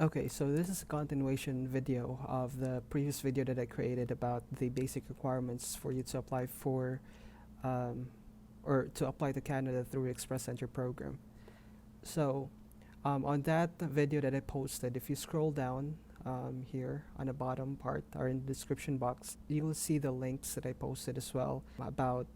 Okay, so this is a continuation video of the previous video that I created about the basic requirements for you to apply for um, or to apply to Canada through Express Entry program. So on that video that I posted, if you scroll down here on the bottom part or in the description box, you will see the links that I posted as well about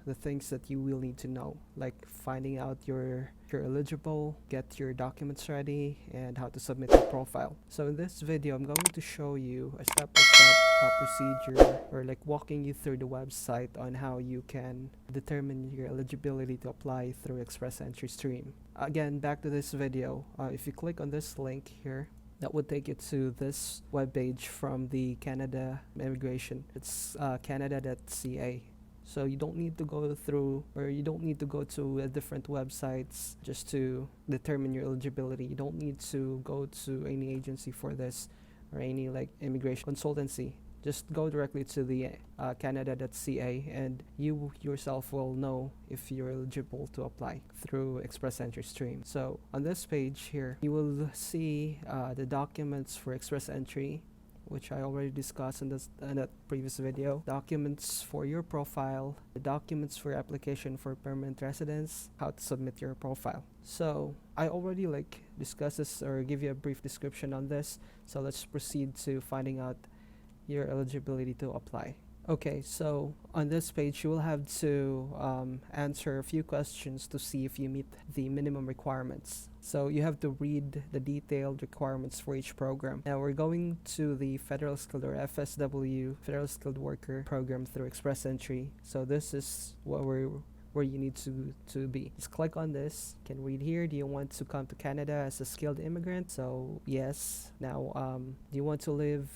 the things that you will need to know, like finding out you're eligible, get your documents ready, and how to submit your profile. So in this video, I'm going to show you a step-by-step procedure, or like walking you through the website on how you can determine your eligibility to apply through Express Entry Stream. Again, back to this video. If you click on this link here, that would take you to this webpage from the Canada Immigration. It's canada.ca. So you don't need to go through, or you don't need to go to different websites just to determine your eligibility. You don't need to go to any agency for this or any like immigration consultancy. Just go directly to the canada.ca and you yourself will know if you're eligible to apply through Express Entry Stream. So on this page here, you will see the documents for Express Entry, which I already discussed in that previous video. Documents for your profile, the documents for your application for permanent residence, how to submit your profile. So I already like discussed this or give you a brief description on this. So let's proceed to finding out your eligibility to apply. Okay, so on this page, you will have to answer a few questions to see if you meet the minimum requirements. So you have to read the detailed requirements for each program. Now we're going to the Federal Skilled or FSW, Federal Skilled Worker program through Express Entry. So this is where you need to be. Just click on this. You can read here. Do you want to come to Canada as a skilled immigrant? So yes. Now, do you want to live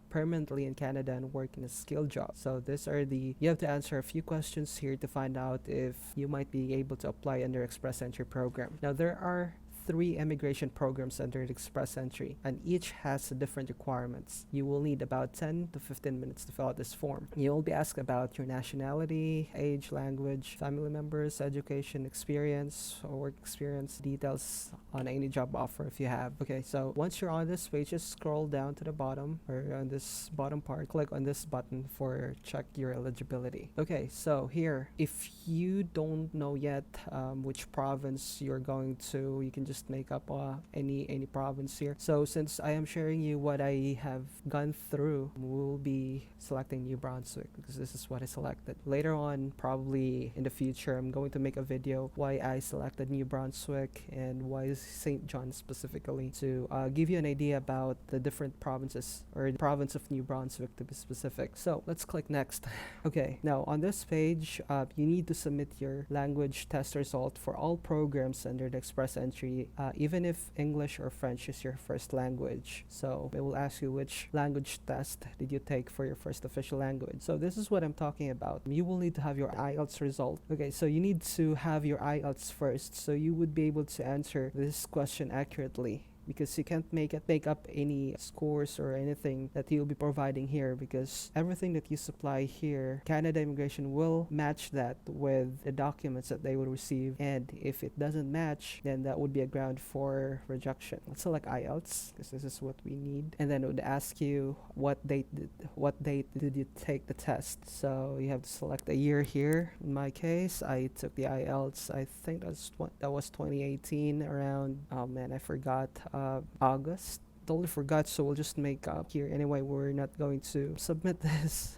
permanently in Canada and work in a skilled job? So you have to answer a few questions here to find out if you might be able to apply under Express Entry program. Now there are 3 immigration programs under the Express Entry, and each has different requirements. You will need about 10 to 15 minutes to fill out this form. You will be asked about your nationality, age, language, family members, education, experience, or work experience, details on any job offer if you have. Okay, so once you're on this page, just scroll down to the bottom, or on this bottom part, click on this button for check your eligibility. Okay, so here, if you don't know yet which province you're going to, you can just make up any province here. So since I am sharing you what I have gone through, we'll be selecting New Brunswick because this is what I selected. Later on, probably in the future, I'm going to make a video why I selected New Brunswick and why St. John specifically, to give you an idea about the different provinces, or the province of New Brunswick to be specific. So let's click next. Okay, now on this page, you need to submit your language test result for all programs under the Express Entry, even if English or French is your first language. So it will ask you which language test did you take for your first official language. So this is what I'm talking about. You will need to have your IELTS result. Okay, so you need to have your IELTS first, so you would be able to answer this question accurately, because you can't make up any scores or anything that you'll be providing here, because everything that you supply here, Canada Immigration will match that with the documents that they will receive, and if it doesn't match, then that would be a ground for rejection. Let's select IELTS because this is what we need, and then it would ask you what date did you take the test. So you have to select a year here. In my case, I took the IELTS, I think that was 2018, around, oh man, I forgot, August. Totally forgot, so we'll just make up here. Anyway, we're not going to submit this.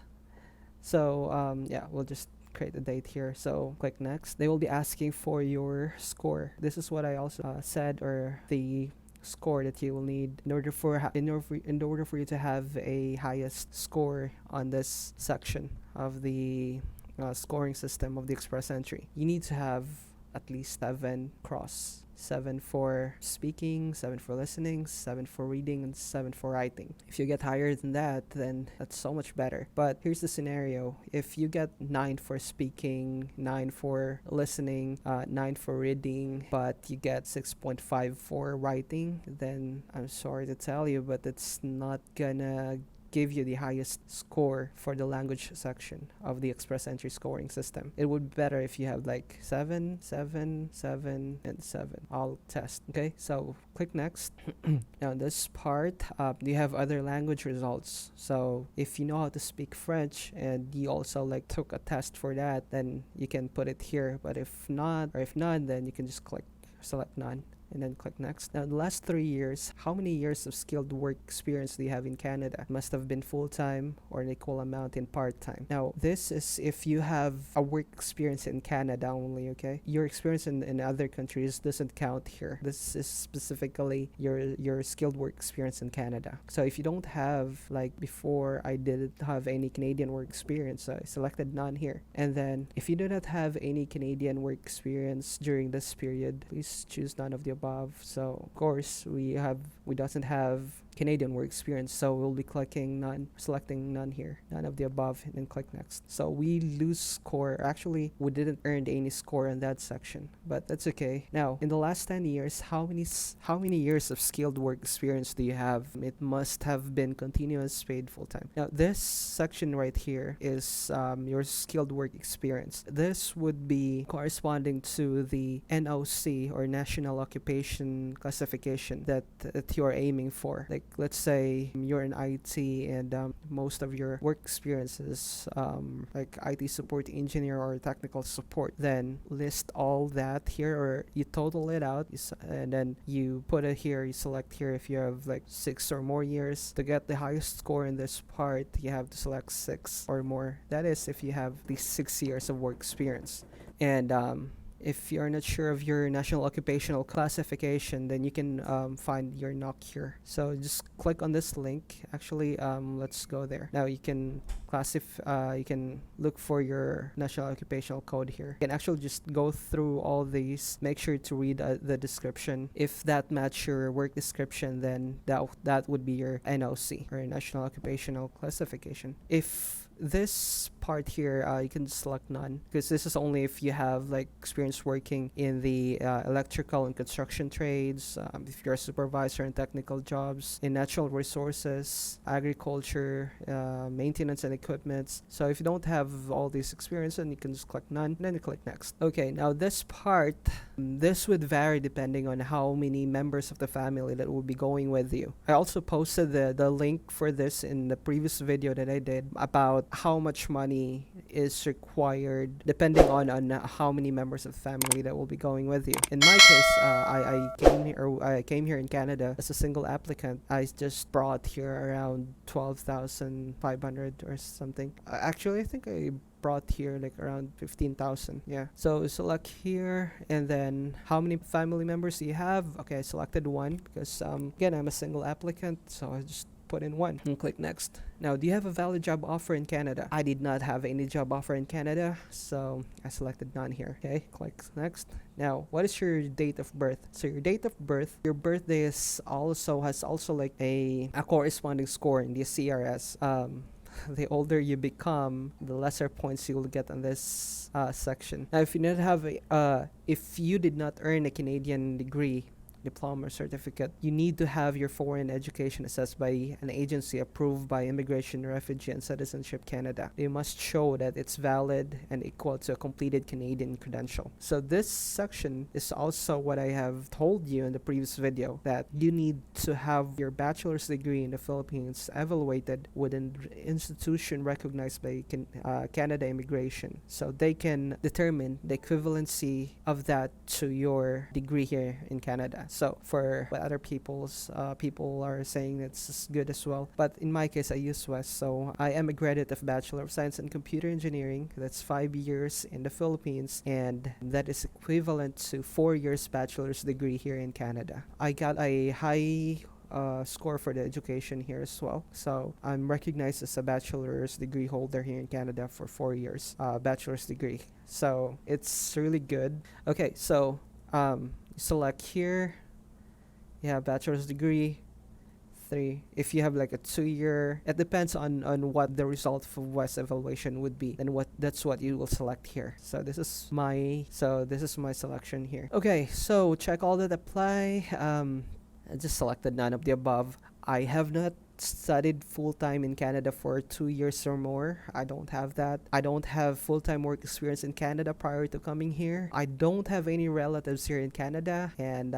So yeah, we'll just create a date here. So click next. They will be asking for your score. This is what I also said, or the score that you will need in order for you to have a highest score on this section of the scoring system of the Express Entry. You need to have at least 7 cross. 7 for speaking, 7 for listening, 7 for reading, and 7 for writing. If you get higher than that, then that's so much better. But here's the scenario. If you get 9 for speaking, 9 for listening, 9 for reading, but you get 6.5 for writing, then I'm sorry to tell you, but it's not gonna give you the highest score for the language section of the Express Entry scoring system. It would be better if you have like 7, 7, 7, and 7 all test. Okay, so click next. Now this part, you have other language results. So if you know how to speak French and you also like took a test for that, then you can put it here. But if not, or if none, then you can just select none, and then click next. Now, the last 3 years, how many years of skilled work experience do you have in Canada? Must have been full-time or an equal amount in part-time. Now, this is if you have a work experience in Canada only, okay? Your experience in other countries doesn't count here. This is specifically your skilled work experience in Canada. So if you don't have, like before, I didn't have any Canadian work experience, so I selected none here. And then, if you do not have any Canadian work experience during this period, please choose none of the above. So of course we doesn't have Canadian work experience, so we'll be selecting none here, none of the above, and then click next. So we lose score. Actually, we didn't earn any score in that section, but that's okay. Now, in the last 10 years, how many years of skilled work experience do you have? It must have been continuous paid full time. Now, this section right here is your skilled work experience. This would be corresponding to the NOC, or National Occupation Classification, that you're aiming for. Like, let's say you're in IT and most of your work experiences like IT support engineer or technical support, then list all that here, or you total it out, and then you put it here, you select here if you have like 6 or more years. To get the highest score in this part, you have to select 6 or more. That is if you have these 6 years of work experience. And if you're not sure of your national occupational classification, then you can find your NOC here. So just click on this link. Actually, let's go there. Now you can you can look for your national occupational code here. You can actually just go through all these. Make sure to read the description. If that match your work description, then that would be your NOC, or National Occupational Classification. If this part here, you can select none, because this is only if you have like experience working in the electrical and construction trades, if you're a supervisor in technical jobs, in natural resources, agriculture, maintenance and equipment. So if you don't have all these experience, then you can just click none, and then you click next. Okay, now this part, this would vary depending on how many members of the family that will be going with you. I also posted the link for this in the previous video that I did about how much money is required depending on how many members of the family that will be going with you. In my case, I came here in Canada as a single applicant. I just brought here around 12,500 or something. Actually, I think I brought here like around 15,000. Yeah. So select here, and then how many family members do you have? Okay, I selected 1 because again, I'm a single applicant, so I just put in 1 and click next. Now, do you have a valid job offer in Canada? I did not have any job offer in Canada, so I selected none here. Okay, click next. Now, what is your date of birth? So your date of birth, your birthday has also like a corresponding score in the CRS. The older you become, the lesser points you will get on this section. Now, if you did not earn a Canadian degree, diploma, or certificate, you need to have your foreign education assessed by an agency approved by Immigration, Refugee, and Citizenship Canada. They must show that it's valid and equal to a completed Canadian credential. So this section is also what I have told you in the previous video, that you need to have your bachelor's degree in the Philippines evaluated with an institution recognized by Canada Immigration, so they can determine the equivalency of that to your degree here in Canada. So for other people are saying it's good as well, but in my case, I use West. So I am a graduate of Bachelor of Science in Computer Engineering. That's 5 years in the Philippines, and that is equivalent to 4 years bachelor's degree here in Canada. I got a high score for the education here as well, so I'm recognized as a bachelor's degree holder here in Canada for 4 years bachelor's degree, so it's really good. Okay, so select here, bachelor's degree 3. If you have like a 2-year, it depends on what the result of West evaluation would be, and that's what you will select here. So this is my selection here. Okay, so check all that apply. I just selected none of the above. I have not studied full-time in Canada for 2 years or more. I don't have that. I don't have full-time work experience in Canada prior to coming here. I don't have any relatives here in Canada, and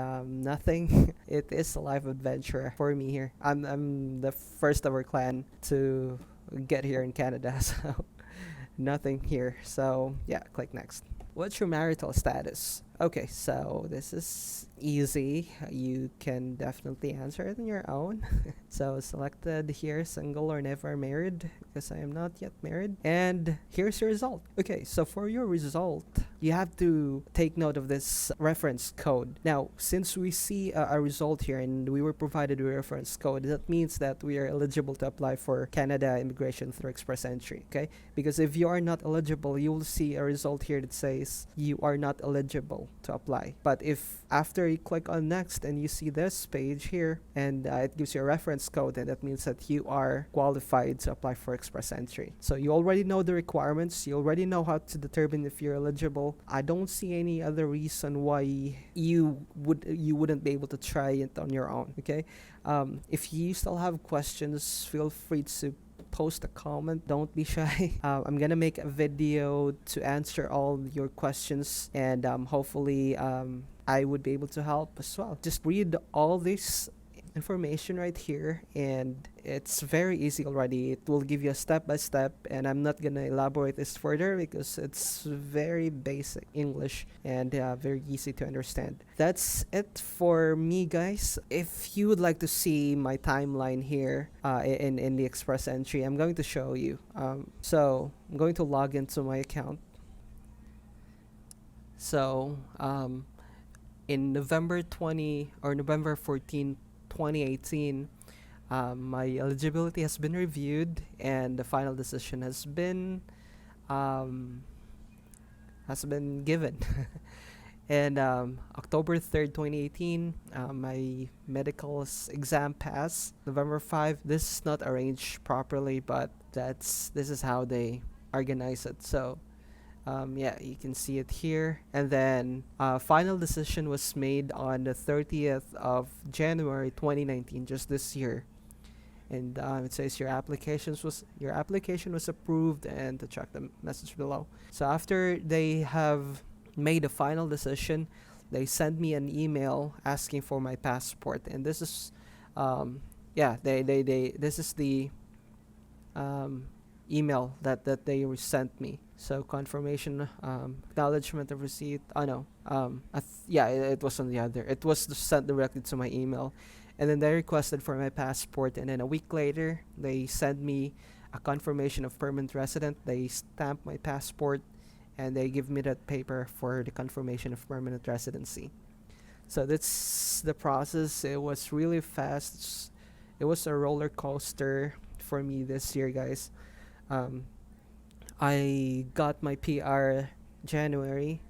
nothing. It is a life adventure for me here. I'm the first of our clan to get here in Canada, so nothing here. So yeah, click next. What's your marital status? Okay, so this is easy. You can definitely answer it on your own. So selected here, single or never married, because I am not yet married. And here's your result. Okay, so for your result, you have to take note of this reference code. Now, since we see a result here and we were provided with a reference code, that means that we are eligible to apply for Canada immigration through express entry, okay? Because if you are not eligible, you will see a result here that says you are not eligible to apply. But if after you click on next and you see this page here and it gives you a reference code, then that means that you are qualified to apply for express entry. So you already know the requirements. You already know how to determine if you're eligible. I don't see any other reason why you wouldn't be able to try it on your own. Okay, if you still have questions, feel free to post a comment. Don't be shy. I'm gonna make a video to answer all your questions, and hopefully I would be able to help as well. Just read all this information right here, and it's very easy already. It will give you a step by step, and I'm not gonna elaborate this further because it's very basic English and very easy to understand. That's it for me, guys. If you would like to see my timeline here in the express entry, I'm going to show you. So I'm going to log into my account. So in November 14, 2018, my eligibility has been reviewed and the final decision has been given. And October 3rd, 2018, my medical exam passed. November 5, this is not arranged properly, but this is how they organize it. So yeah, you can see it here. And then final decision was made on the 30th of January 2019, just this year. And it says your application was approved, and to check the message below. So after they have made a final decision, they send me an email asking for my passport, and this is this is the email that they sent me. So confirmation, acknowledgement of receipt. Oh no, it was on the other. It was sent directly to my email, and then they requested for my passport. And then a week later, they sent me a confirmation of permanent resident. They stamp my passport, and they give me that paper for the confirmation of permanent residency. So that's the process. It was really fast. It was a roller coaster for me this year, guys. I got my PR January.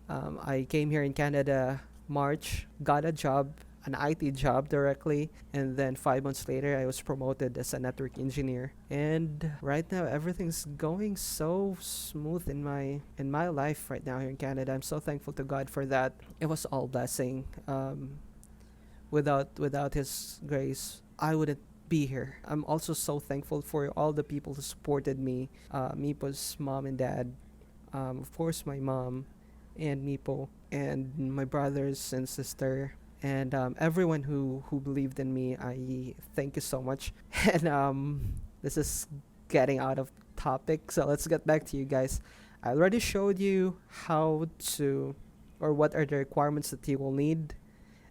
I came here in Canada March, got a job, an IT job directly, and then 5 months later I was promoted as a network engineer. And right now everything's going so smooth in my life right now here in Canada. I'm so thankful to God for that. It was all blessing. Without His grace, I wouldn't be here. I'm also so thankful for all the people who supported me. Mipo's mom and dad, of course my mom and Mipo, and my brothers and sister, and everyone who believed in me. I thank you so much. And this is getting out of topic, so let's get back to you guys. I already showed you how to, or what are the requirements that you will need.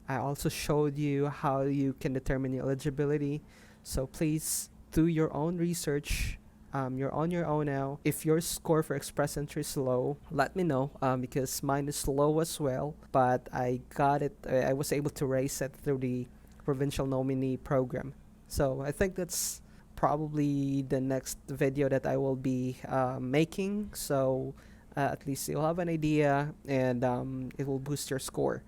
I also showed you how you can determine your eligibility. So please do your own research. You're on your own now. If your score for express entry is low, let me know, because mine is low as well. But I got it. I was able to raise it through the provincial nominee program. So I think that's probably the next video that I will be making. So at least you'll have an idea, and it will boost your score.